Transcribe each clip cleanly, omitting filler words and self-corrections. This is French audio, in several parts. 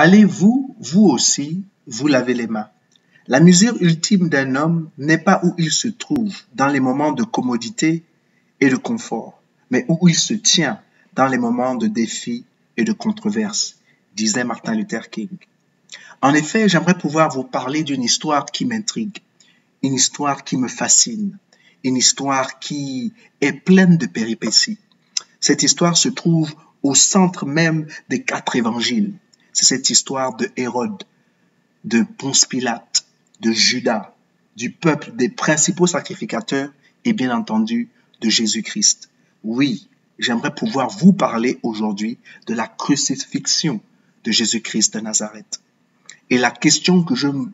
Allez-vous, vous aussi, vous laver les mains? La mesure ultime d'un homme n'est pas où il se trouve dans les moments de commodité et de confort, mais où il se tient dans les moments de défi et de controverse, disait Martin Luther King. En effet, j'aimerais pouvoir vous parler d'une histoire qui m'intrigue, une histoire qui me fascine, une histoire qui est pleine de péripéties. Cette histoire se trouve au centre même des 4 évangiles. C'est cette histoire de Hérode, de Ponce Pilate, de Judas, du peuple, des principaux sacrificateurs et bien entendu de Jésus-Christ. Oui, j'aimerais pouvoir vous parler aujourd'hui de la crucifixion de Jésus-Christ de Nazareth. Et la question que je me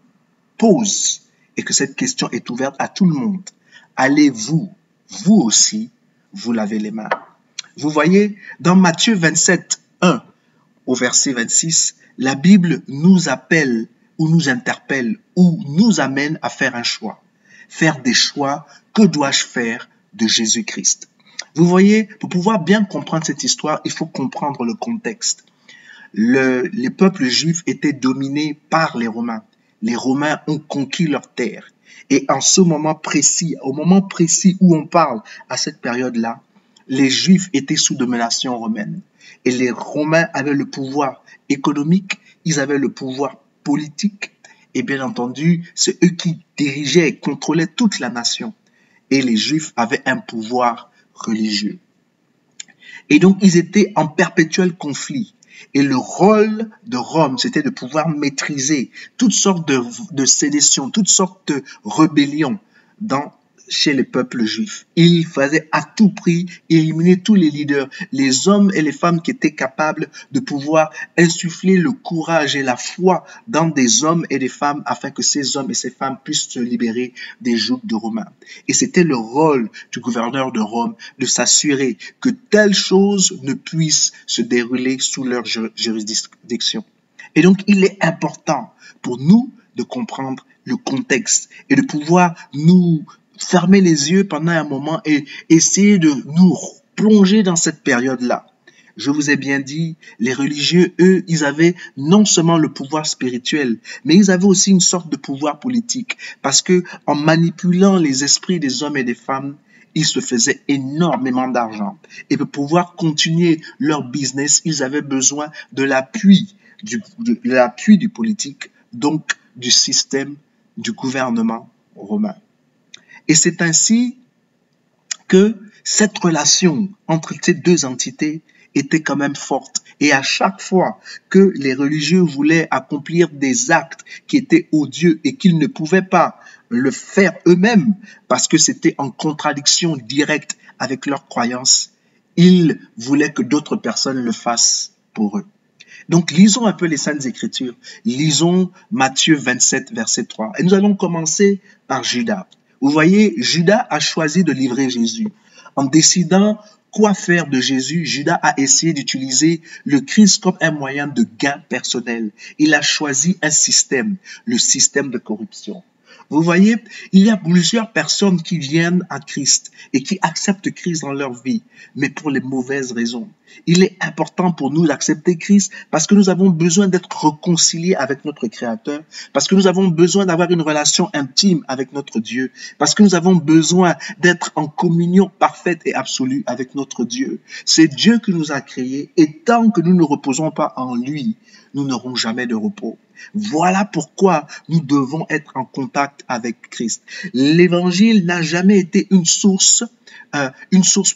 pose, et que cette question est ouverte à tout le monde, allez-vous, vous aussi, vous laver les mains? Vous voyez, dans Matthieu 27, 1 au verset 26, la Bible nous appelle ou nous interpelle ou nous amène à faire un choix. Faire des choix, que dois-je faire de Jésus-Christ? Vous voyez, pour pouvoir bien comprendre cette histoire, il faut comprendre le contexte. Les peuples juifs étaient dominés par les Romains. Les Romains ont conquis leur terre. Et en ce moment précis, au moment précis où on parle, à cette période-là, les Juifs étaient sous domination romaine. Et les Romains avaient le pouvoir économique, ils avaient le pouvoir politique, et bien entendu, c'est eux qui dirigeaient et contrôlaient toute la nation. Et les Juifs avaient un pouvoir religieux. Et donc, ils étaient en perpétuel conflit. Et le rôle de Rome, c'était de pouvoir maîtriser toutes sortes de sédessions, toutes sortes de rébellions chez les peuples juifs. Il fallait à tout prix éliminer tous les leaders, les hommes et les femmes qui étaient capables de pouvoir insuffler le courage et la foi dans des hommes et des femmes afin que ces hommes et ces femmes puissent se libérer des jougs de Romains. Et c'était le rôle du gouverneur de Rome de s'assurer que telle chose ne puisse se dérouler sous leur juridiction. Et donc, il est important pour nous de comprendre le contexte et de pouvoir nous fermer les yeux pendant un moment et essayer de nous plonger dans cette période-là. Je vous ai bien dit, les religieux, eux, ils avaient non seulement le pouvoir spirituel, mais ils avaient aussi une sorte de pouvoir politique. Parce que en manipulant les esprits des hommes et des femmes, ils se faisaient énormément d'argent. Et pour pouvoir continuer leur business, ils avaient besoin de l'appui du politique, donc du système du gouvernement romain. Et c'est ainsi que cette relation entre ces deux entités était quand même forte. Et à chaque fois que les religieux voulaient accomplir des actes qui étaient odieux et qu'ils ne pouvaient pas le faire eux-mêmes parce que c'était en contradiction directe avec leurs croyances, ils voulaient que d'autres personnes le fassent pour eux. Donc, lisons un peu les Saintes Écritures. Lisons Matthieu 27, verset 3. Et nous allons commencer par Judas. Vous voyez, Judas a choisi de livrer Jésus. En décidant quoi faire de Jésus, Judas a essayé d'utiliser le Christ comme un moyen de gain personnel. Il a choisi un système, le système de corruption. Vous voyez, il y a plusieurs personnes qui viennent à Christ et qui acceptent Christ dans leur vie, mais pour les mauvaises raisons. Il est important pour nous d'accepter Christ parce que nous avons besoin d'être réconciliés avec notre Créateur, parce que nous avons besoin d'avoir une relation intime avec notre Dieu, parce que nous avons besoin d'être en communion parfaite et absolue avec notre Dieu. C'est Dieu qui nous a créés et tant que nous ne reposons pas en lui, nous n'aurons jamais de repos. Voilà pourquoi nous devons être en contact avec Christ. L'évangile n'a jamais été une source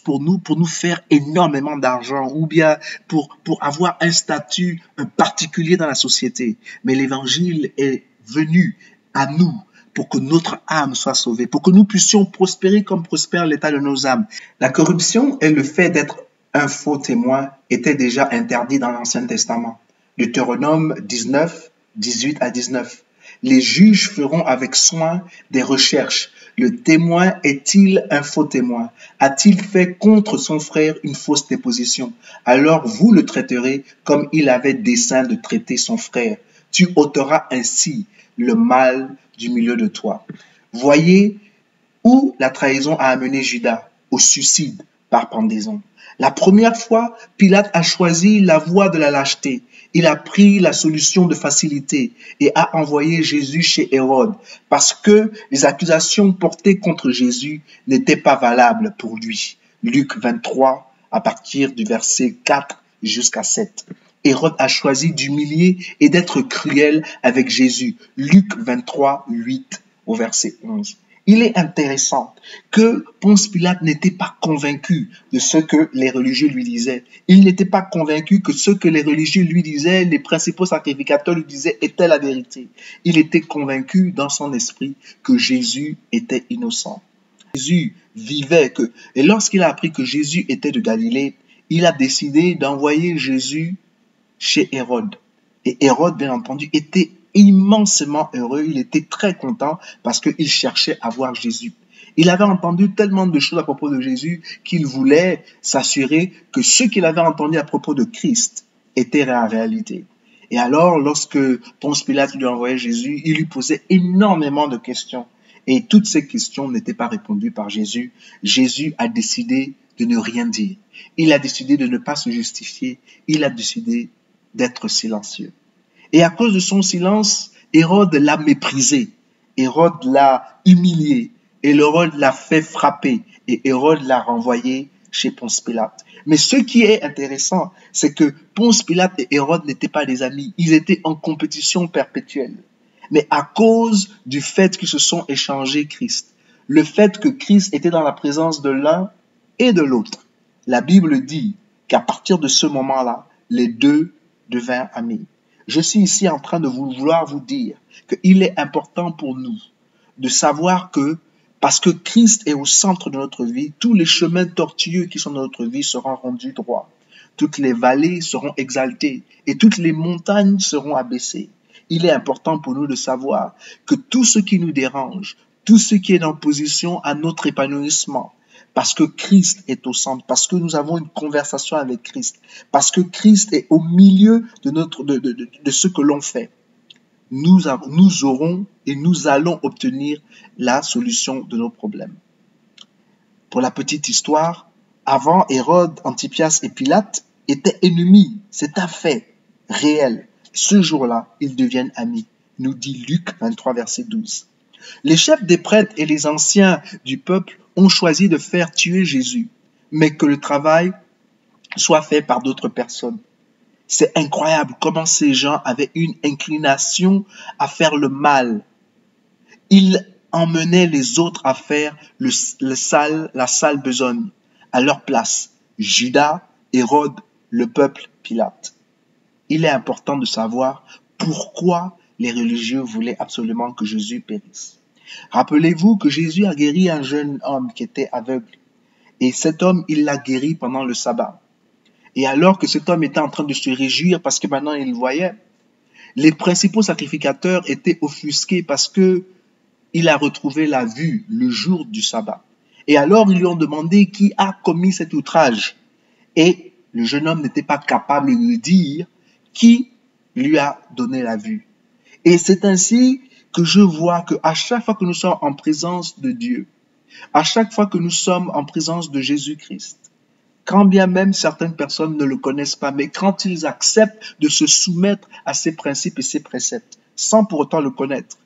pour nous faire énormément d'argent ou bien pour avoir un statut particulier dans la société. Mais l'évangile est venu à nous pour que notre âme soit sauvée, pour que nous puissions prospérer comme prospère l'état de nos âmes. La corruption et le fait d'être un faux témoin étaient déjà interdits dans l'Ancien Testament. Deutéronome 19, 18 à 19. Les juges feront avec soin des recherches. Le témoin est-il un faux témoin? A-t-il fait contre son frère une fausse déposition? Alors vous le traiterez comme il avait dessein de traiter son frère. Tu ôteras ainsi le mal du milieu de toi. Voyez où la trahison a amené Judas, au suicide par pendaison. La première fois, Pilate a choisi la voie de la lâcheté. Il a pris la solution de facilité et a envoyé Jésus chez Hérode parce que les accusations portées contre Jésus n'étaient pas valables pour lui. Luc 23, à partir du verset 4 jusqu'à 7. Hérode a choisi d'humilier et d'être cruel avec Jésus. Luc 23, 8 au verset 11. Il est intéressant que Ponce Pilate n'était pas convaincu de ce que les religieux lui disaient. Il n'était pas convaincu que ce que les religieux lui disaient, les principaux sacrificateurs lui disaient, était la vérité. Il était convaincu dans son esprit que Jésus était innocent. Jésus vivait que... Et lorsqu'il a appris que Jésus était de Galilée, il a décidé d'envoyer Jésus chez Hérode. Et Hérode, bien entendu, était immensément heureux, il était très content parce qu'il cherchait à voir Jésus. Il avait entendu tellement de choses à propos de Jésus qu'il voulait s'assurer que ce qu'il avait entendu à propos de Christ était la réalité. Et alors, lorsque Ponce Pilate lui envoyait Jésus, il lui posait énormément de questions. Et toutes ces questions n'étaient pas répondues par Jésus. Jésus a décidé de ne rien dire. Il a décidé de ne pas se justifier. Il a décidé d'être silencieux. Et à cause de son silence, Hérode l'a méprisé, Hérode l'a humilié, et Hérode l'a fait frapper, et Hérode l'a renvoyé chez Ponce Pilate. Mais ce qui est intéressant, c'est que Ponce Pilate et Hérode n'étaient pas des amis, ils étaient en compétition perpétuelle. Mais à cause du fait qu'ils se sont échangés Christ, le fait que Christ était dans la présence de l'un et de l'autre, la Bible dit qu'à partir de ce moment-là, les deux devinrent amis. Je suis ici en train de vouloir vous dire qu'il est important pour nous de savoir que parce que Christ est au centre de notre vie, tous les chemins tortueux qui sont dans notre vie seront rendus droits. Toutes les vallées seront exaltées et toutes les montagnes seront abaissées. Il est important pour nous de savoir que tout ce qui nous dérange, tout ce qui est en opposition à notre épanouissement, parce que Christ est au centre, parce que nous avons une conversation avec Christ, parce que Christ est au milieu de ce que l'on fait, nous aurons et nous allons obtenir la solution de nos problèmes. Pour la petite histoire, avant, Hérode, Antipas et Pilate étaient ennemis. C'est un fait réel. Ce jour-là, ils deviennent amis, nous dit Luc 23, verset 12. Les chefs des prêtres et les anciens du peuple ont choisi de faire tuer Jésus, mais que le travail soit fait par d'autres personnes. C'est incroyable comment ces gens avaient une inclination à faire le mal. Ils emmenaient les autres à faire la sale besogne. À leur place, Judas, Hérode, le peuple, Pilate. Il est important de savoir pourquoi les religieux voulaient absolument que Jésus périsse. Rappelez-vous que Jésus a guéri un jeune homme qui était aveugle. Et cet homme, il l'a guéri pendant le sabbat. Et alors que cet homme était en train de se réjouir parce que maintenant il voyait, les principaux sacrificateurs étaient offusqués parce que il a retrouvé la vue le jour du sabbat. Et alors ils lui ont demandé qui a commis cet outrage. Et le jeune homme n'était pas capable de lui dire qui lui a donné la vue. Et c'est ainsi que je vois qu'à chaque fois que nous sommes en présence de Dieu, à chaque fois que nous sommes en présence de Jésus-Christ, quand bien même certaines personnes ne le connaissent pas, mais quand ils acceptent de se soumettre à ses principes et ses préceptes, sans pour autant le connaître,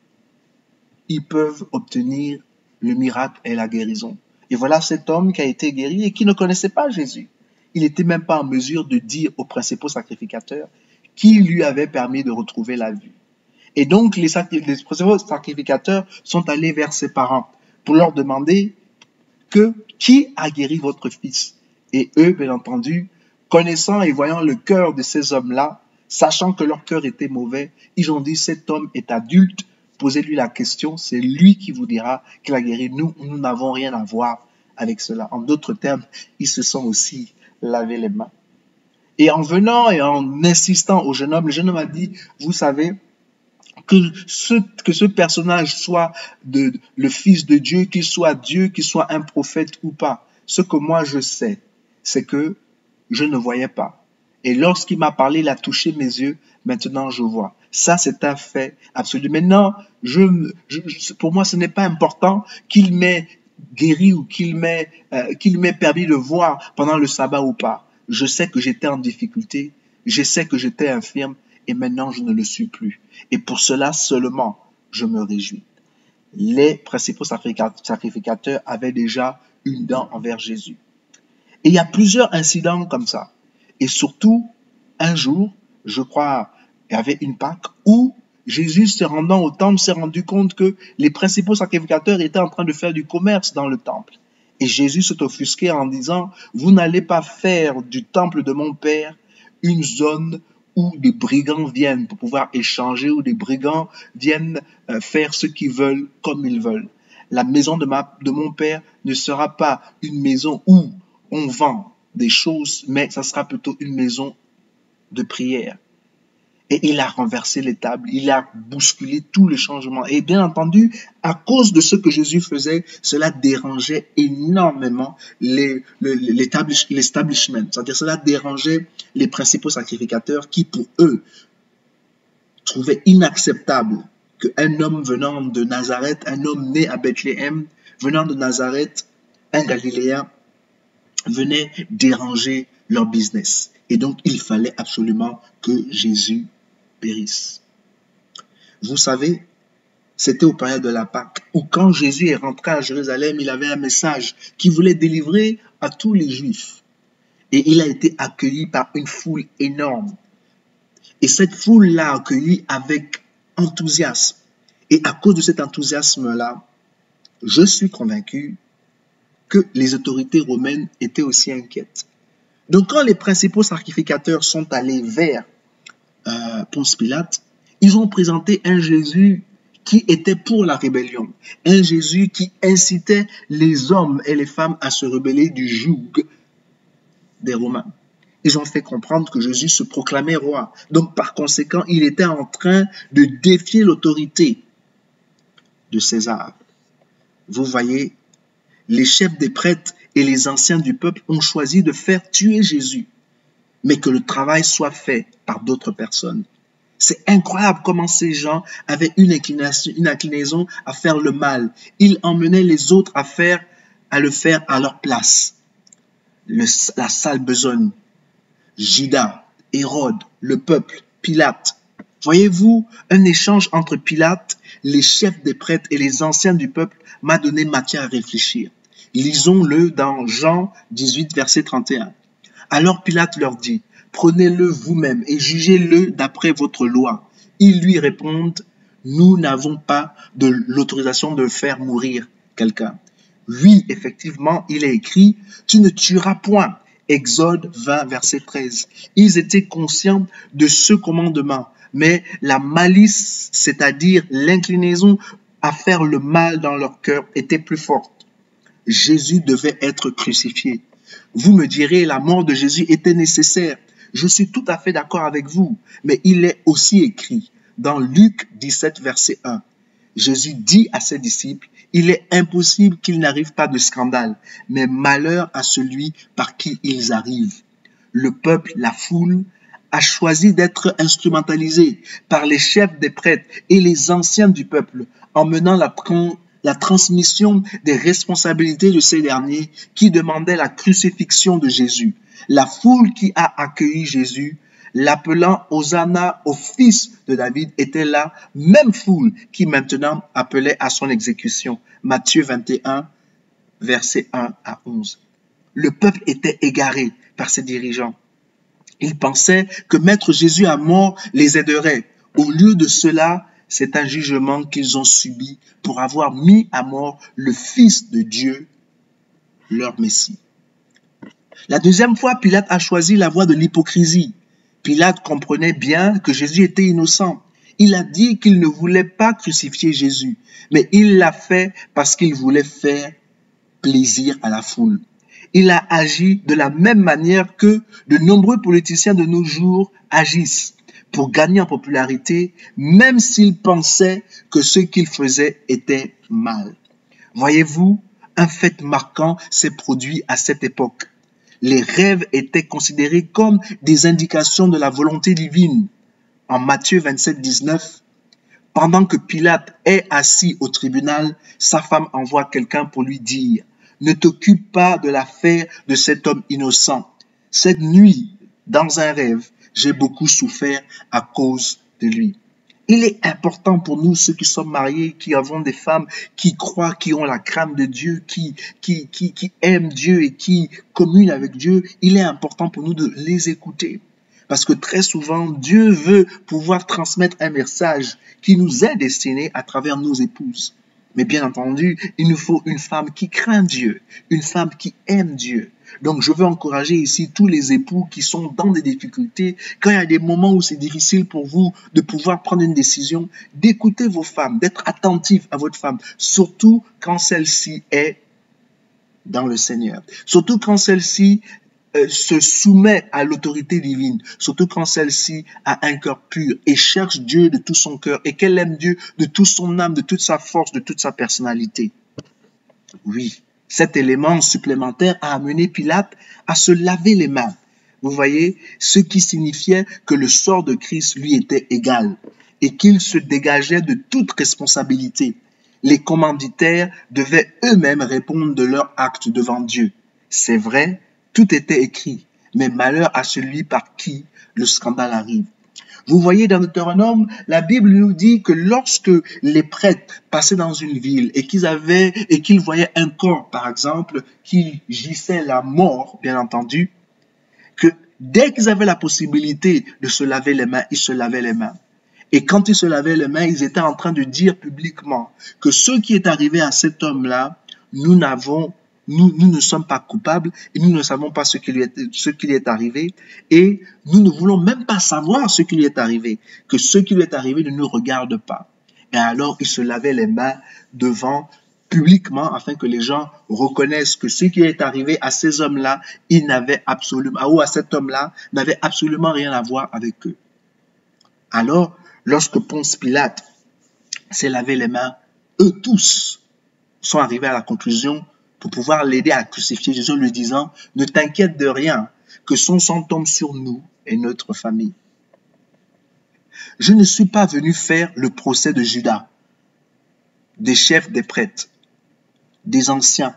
ils peuvent obtenir le miracle et la guérison. Et voilà cet homme qui a été guéri et qui ne connaissait pas Jésus. Il n'était même pas en mesure de dire aux principaux sacrificateurs qui lui avait permis de retrouver la vue. Et donc, les principaux sacrificateurs sont allés vers ses parents pour leur demander qui a guéri votre fils. Et eux, bien entendu, connaissant et voyant le cœur de ces hommes-là, sachant que leur cœur était mauvais, ils ont dit, cet homme est adulte, posez-lui la question, c'est lui qui vous dira qu'il a guéri. Nous n'avons rien à voir avec cela. En d'autres termes, ils se sont aussi lavé les mains. Et en venant et en insistant au jeune homme, le jeune homme a dit, vous savez, que ce personnage soit le fils de Dieu, qu'il soit Dieu, qu'il soit un prophète ou pas. Ce que moi je sais, c'est que je ne voyais pas. Et lorsqu'il m'a parlé, il a touché mes yeux, maintenant je vois. Ça, c'est un fait absolu. Maintenant, pour moi, ce n'est pas important qu'il m'ait guéri ou qu'il m'ait permis de voir pendant le sabbat ou pas. Je sais que j'étais en difficulté, Je sais que j'étais infirme et maintenant je ne le suis plus. Et pour cela seulement, je me réjouis. Les principaux sacrificateurs avaient déjà une dent envers Jésus. Et il y a plusieurs incidents comme ça. Et surtout, un jour, je crois, il y avait une Pâque où Jésus, se rendant au temple, s'est rendu compte que les principaux sacrificateurs étaient en train de faire du commerce dans le temple. Et Jésus s'est offusqué en disant, vous n'allez pas faire du temple de mon Père une zone où des brigands viennent pour pouvoir échanger, où des brigands viennent faire ce qu'ils veulent comme ils veulent. La maison de mon Père ne sera pas une maison où on vend des choses, mais ça sera plutôt une maison de prière. Et il a renversé les tables, il a bousculé tous les changements. Et bien entendu, à cause de ce que Jésus faisait, cela dérangeait énormément l'establishment. C'est-à-dire cela dérangeait les principaux sacrificateurs qui, pour eux, trouvaient inacceptable qu'un homme venant de Nazareth, un homme né à Bethléem, venant de Nazareth, un Galiléen, venait déranger leur business. Et donc, il fallait absolument que Jésus périsse. Vous savez, c'était au période de la Pâque, où quand Jésus est rentré à Jérusalem, il avait un message qu'il voulait délivrer à tous les Juifs. Et il a été accueilli par une foule énorme. Et cette foule l'a accueilli avec enthousiasme. Et à cause de cet enthousiasme-là, je suis convaincu que les autorités romaines étaient aussi inquiètes. Donc quand les principaux sacrificateurs sont allés vers Ponce Pilate, ils ont présenté un Jésus qui était pour la rébellion, un Jésus qui incitait les hommes et les femmes à se rebeller du joug des Romains. Ils ont fait comprendre que Jésus se proclamait roi. Donc par conséquent, il était en train de défier l'autorité de César. Vous voyez, les chefs des prêtres et les anciens du peuple ont choisi de faire tuer Jésus, mais que le travail soit fait par d'autres personnes. C'est incroyable comment ces gens avaient une inclinaison à faire le mal. Ils emmenaient les autres à le faire à leur place. La sale besogne, Judas, Hérode, le peuple, Pilate. Voyez-vous, un échange entre Pilate, les chefs des prêtres et les anciens du peuple m'a donné matière à réfléchir. Lisons-le dans Jean 18, verset 31. Alors Pilate leur dit, prenez-le vous-même et jugez-le d'après votre loi. Ils lui répondent, nous n'avons pas de l'autorisation de faire mourir quelqu'un. Oui, effectivement, il est écrit, tu ne tueras point. Exode 20, verset 13. Ils étaient conscients de ce commandement, mais la malice, c'est-à-dire l'inclinaison à faire le mal dans leur cœur, était plus forte. Jésus devait être crucifié. Vous me direz, la mort de Jésus était nécessaire. Je suis tout à fait d'accord avec vous, mais il est aussi écrit dans Luc 17, verset 1. Jésus dit à ses disciples, il est impossible qu'il n'arrive pas de scandale, mais malheur à celui par qui ils arrivent. Le peuple, la foule, a choisi d'être instrumentalisé par les chefs des prêtres et les anciens du peuple, en menant la transmission des responsabilités de ces derniers qui demandaient la crucifixion de Jésus. La foule qui a accueilli Jésus, l'appelant Hosanna au fils de David, était la même foule qui maintenant appelait à son exécution. Matthieu 21, versets 1 à 11. Le peuple était égaré par ses dirigeants. Ils pensaient que mettre Jésus à mort les aiderait. Au lieu de cela, c'est un jugement qu'ils ont subi pour avoir mis à mort le Fils de Dieu, leur Messie. La deuxième fois, Pilate a choisi la voie de l'hypocrisie. Pilate comprenait bien que Jésus était innocent. Il a dit qu'il ne voulait pas crucifier Jésus, mais il l'a fait parce qu'il voulait faire plaisir à la foule. Il a agi de la même manière que de nombreux politiciens de nos jours agissent pour gagner en popularité, même s'ils pensaient que ce qu'ils faisaient était mal. Voyez-vous, un fait marquant s'est produit à cette époque. Les rêves étaient considérés comme des indications de la volonté divine. En Matthieu 27, 19, pendant que Pilate est assis au tribunal, sa femme envoie quelqu'un pour lui dire « Ne t'occupe pas de l'affaire de cet homme innocent. Cette nuit, dans un rêve, J'ai beaucoup souffert à cause de lui. Il est important pour nous, ceux qui sommes mariés, qui avons des femmes, qui croient, qui ont la crainte de Dieu, qui aiment Dieu et qui communent avec Dieu. Il est important pour nous de les écouter. Parce que très souvent, Dieu veut pouvoir transmettre un message qui nous est destiné à travers nos épouses. Mais bien entendu, il nous faut une femme qui craint Dieu, une femme qui aime Dieu. Donc, je veux encourager ici tous les époux qui sont dans des difficultés, quand il y a des moments où c'est difficile pour vous de pouvoir prendre une décision, d'écouter vos femmes, d'être attentif à votre femme, surtout quand celle-ci est dans le Seigneur. Surtout quand celle-ci se soumet à l'autorité divine, surtout quand celle-ci a un cœur pur et cherche Dieu de tout son cœur et qu'elle aime Dieu de toute son âme, de toute sa force, de toute sa personnalité. Oui, cet élément supplémentaire a amené Pilate à se laver les mains. Vous voyez, ce qui signifiait que le sort de Christ lui était égal et qu'il se dégageait de toute responsabilité. Les commanditaires devaient eux-mêmes répondre de leur acte devant Dieu. C'est vrai, tout était écrit, mais malheur à celui par qui le scandale arrive. Vous voyez, dans Deutéronome, la Bible nous dit que lorsque les prêtres passaient dans une ville et qu'ils voyaient un corps, par exemple, qui gissait la mort, bien entendu, que dès qu'ils avaient la possibilité de se laver les mains, ils se lavaient les mains. Et quand ils se lavaient les mains, ils étaient en train de dire publiquement que ce qui est arrivé à cet homme-là, nous ne sommes pas coupables et nous ne savons pas ce qui lui est arrivé et nous ne voulons même pas savoir ce qui lui est arrivé, que ce qui lui est arrivé ne nous regarde pas. Et alors, il se lavait les mains devant publiquement afin que les gens reconnaissent que ce qui est arrivé à ces hommes-là, à cet homme-là, n'avait absolument rien à voir avec eux. Alors, lorsque Ponce Pilate s'est lavé les mains, eux tous sont arrivés à la conclusion pour pouvoir l'aider à crucifier Jésus en lui disant « Ne t'inquiète de rien, que son sang tombe sur nous et notre famille. » Je ne suis pas venu faire le procès de Judas, des chefs des prêtres, des anciens,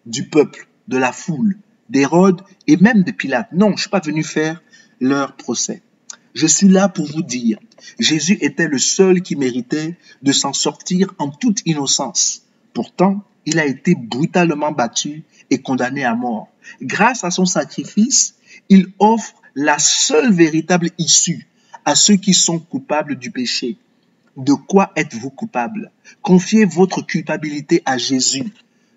du peuple, de la foule, d'Hérode et même de Pilate. Non, je ne suis pas venu faire leur procès. Je suis là pour vous dire, Jésus était le seul qui méritait de s'en sortir en toute innocence. Pourtant, il a été brutalement battu et condamné à mort. Grâce à son sacrifice, il offre la seule véritable issue à ceux qui sont coupables du péché. De quoi êtes-vous coupable? Confiez votre culpabilité à Jésus.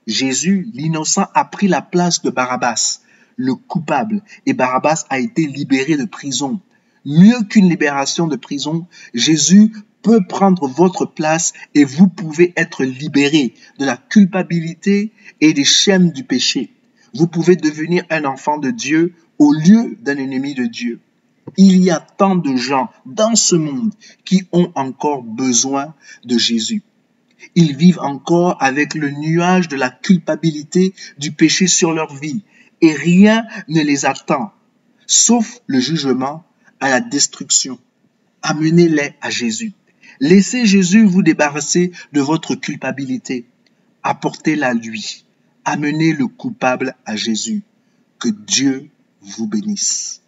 Jésus, l'innocent, a pris la place de Barabbas, le coupable, et Barabbas a été libéré de prison. Mieux qu'une libération de prison, Jésus peut prendre votre place et vous pouvez être libéré de la culpabilité et des chaînes du péché. Vous pouvez devenir un enfant de Dieu au lieu d'un ennemi de Dieu. Il y a tant de gens dans ce monde qui ont encore besoin de Jésus. Ils vivent encore avec le nuage de la culpabilité du péché sur leur vie et rien ne les attend, sauf le jugement à la destruction. Amenez-les à Jésus. Laissez Jésus vous débarrasser de votre culpabilité. Apportez-la lui. Amenez le coupable à Jésus. Que Dieu vous bénisse.